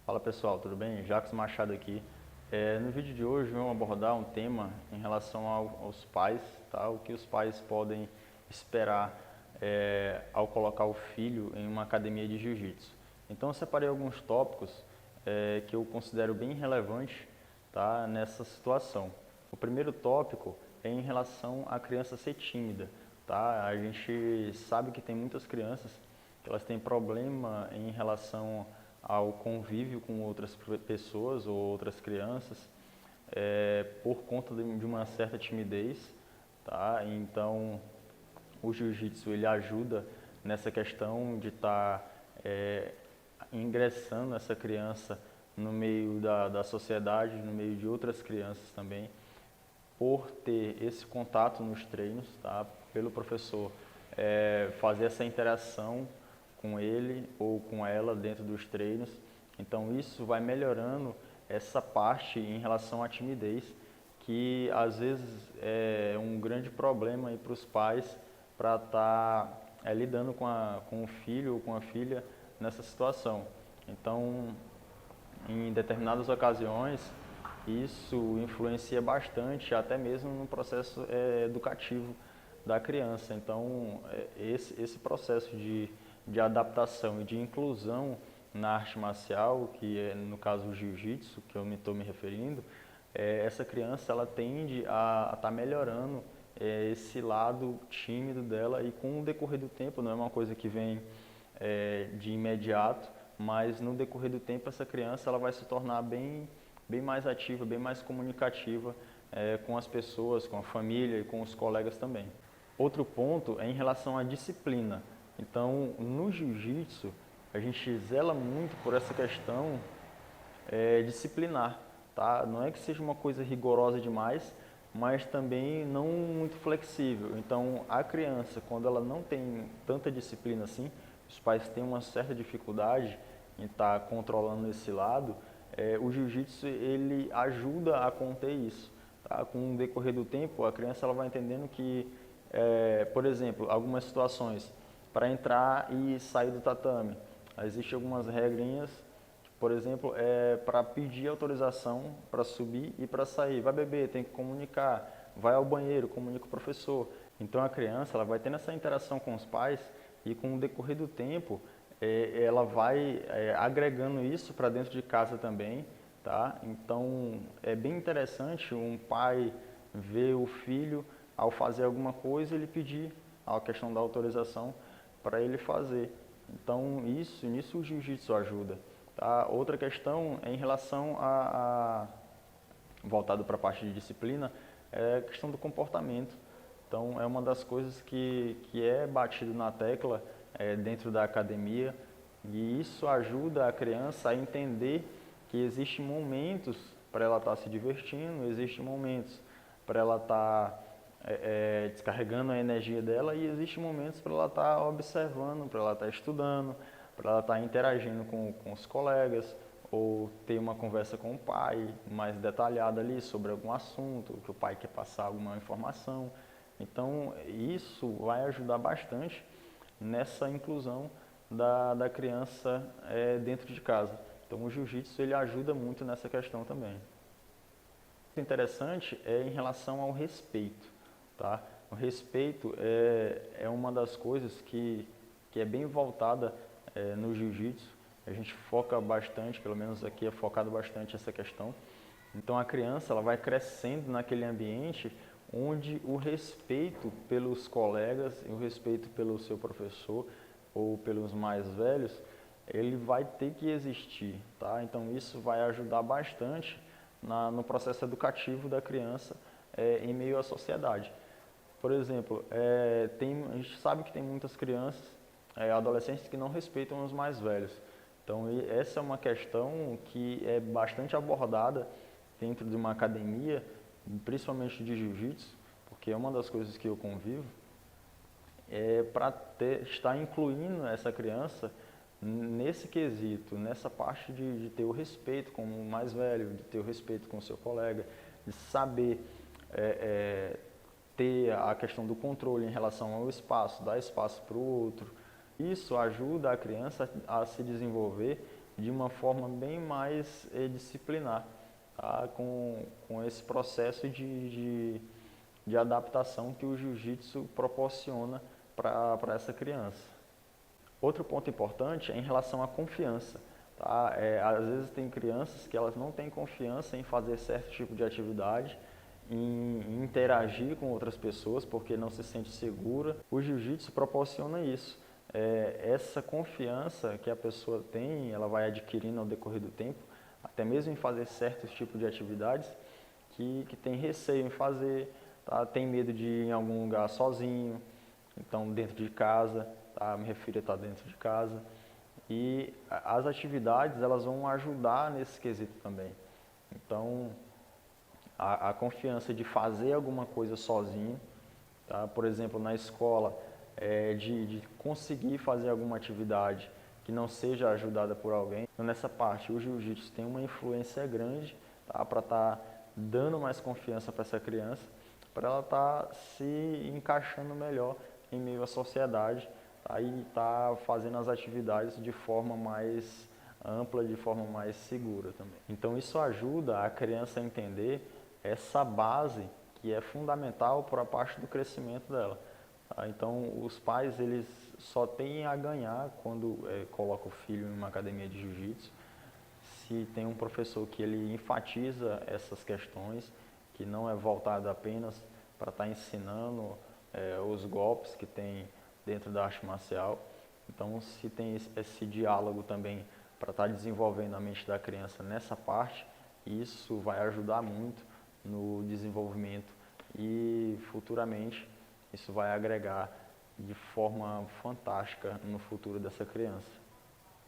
Fala pessoal, tudo bem? Jacques Machado aqui. No vídeo de hoje vamos abordar um tema em relação aos pais, tá? O que os pais podem esperar ao colocar o filho em uma academia de jiu-jitsu. Então eu separei alguns tópicos que eu considero bem relevantes, tá? Nessa situação. O primeiro tópico é em relação à criança ser tímida, tá? A gente sabe que tem muitas crianças que elas têm problema em relação ao convívio com outras pessoas ou outras crianças, por conta de uma certa timidez, tá? Então, o jiu-jitsu ele ajuda nessa questão de estar ingressando essa criança no meio da sociedade, no meio de outras crianças também, por ter esse contato nos treinos, tá? Pelo professor fazer essa interação com ele ou com ela dentro dos treinos. Então isso vai melhorando essa parte em relação à timidez, que às vezes é um grande problema para os pais para estar lidando com o filho ou com a filha nessa situação. Então, em determinadas ocasiões, isso influencia bastante, até mesmo no processo educativo da criança. Então, esse processo de adaptação e de inclusão na arte marcial, que é no caso o jiu-jitsu, que eu estou me referindo, essa criança ela tende a estar melhorando esse lado tímido dela, e com o decorrer do tempo, não é uma coisa que vem de imediato, mas no decorrer do tempo essa criança ela vai se tornar bem mais ativa, bem mais comunicativa com as pessoas, com a família e com os colegas também. Outro ponto é em relação à disciplina. Então, no jiu-jitsu, a gente zela muito por essa questão disciplinar, tá? Não é que seja uma coisa rigorosa demais, mas também não muito flexível. Então, a criança, quando ela não tem tanta disciplina assim, os pais têm uma certa dificuldade em estar controlando esse lado, o jiu-jitsu ele ajuda a conter isso, tá? Com o decorrer do tempo, a criança ela vai entendendo que, por exemplo, algumas situações, para entrar e sair do tatame, existem algumas regrinhas, por exemplo, para pedir autorização para subir e para sair. Vai beber, tem que comunicar. Vai ao banheiro, comunica com o professor. Então a criança ela vai tendo essa interação com os pais, e com o decorrer do tempo ela vai agregando isso para dentro de casa também, tá? Então é bem interessante um pai ver o filho ao fazer alguma coisa ele pedir a questão da autorização para ele fazer. Então nisso o jiu-jitsu ajuda. Tá? Outra questão é em relação voltado para a parte de disciplina, é a questão do comportamento. Então, é uma das coisas que é batido na tecla dentro da academia, e isso ajuda a criança a entender que existem momentos para ela estar se divertindo, existem momentos para ela estar descarregando a energia dela, e existem momentos para ela estar observando, para ela estar estudando, para ela estar interagindo com os colegas, ou ter uma conversa com o pai mais detalhada ali sobre algum assunto, que o pai quer passar alguma informação. Então, isso vai ajudar bastante nessa inclusão da criança dentro de casa. Então, o jiu-jitsu ele ajuda muito nessa questão também. O interessante é em relação ao respeito, tá? O respeito é uma das coisas que é bem voltada no jiu-jitsu. A gente foca bastante, pelo menos aqui é focado bastante essa questão. Então a criança ela vai crescendo naquele ambiente onde o respeito pelos colegas e o respeito pelo seu professor ou pelos mais velhos, ele vai ter que existir, tá? Então isso vai ajudar bastante no processo educativo da criança em meio à sociedade. Por exemplo, a gente sabe que tem muitas crianças, adolescentes que não respeitam os mais velhos. Então essa é uma questão que é bastante abordada dentro de uma academia, principalmente de jiu-jitsu, porque é uma das coisas que eu convivo, para estar incluindo essa criança nesse quesito, nessa parte de ter o respeito com o mais velho, de ter o respeito com o seu colega, de saber ter a questão do controle em relação ao espaço, dar espaço para o outro. Isso ajuda a criança a se desenvolver de uma forma bem mais disciplinar, tá? Com esse processo de adaptação que o jiu-jitsu proporciona para essa criança. Outro ponto importante é em relação à confiança. Tá? Às vezes tem crianças que elas não têm confiança em fazer certo tipo de atividade, em interagir com outras pessoas porque não se sente segura. O jiu-jitsu proporciona isso. Essa confiança que a pessoa tem, ela vai adquirindo ao decorrer do tempo, até mesmo em fazer certos tipos de atividades que tem receio em fazer, tá? Tem medo de ir em algum lugar sozinho, então dentro de casa, tá? Me refiro a estar dentro de casa. E as atividades, elas vão ajudar nesse quesito também. Então, a confiança de fazer alguma coisa sozinho, tá? Por exemplo, na escola, de conseguir fazer alguma atividade que não seja ajudada por alguém. Então, nessa parte, o jiu-jitsu tem uma influência grande, tá? Para estar dando mais confiança para essa criança, para ela estar se encaixando melhor em meio à sociedade, tá? E estar fazendo as atividades de forma mais ampla, de forma mais segura também. Então isso ajuda a criança a entender essa base que é fundamental para a parte do crescimento dela. Tá? Então os pais, eles só têm a ganhar quando coloca o filho em uma academia de jiu-jitsu, se tem um professor que ele enfatiza essas questões, que não é voltado apenas para estar ensinando os golpes que tem dentro da arte marcial. Então, se tem esse diálogo também para estar desenvolvendo a mente da criança nessa parte, isso vai ajudar muito no desenvolvimento e futuramente isso vai agregar de forma fantástica no futuro dessa criança.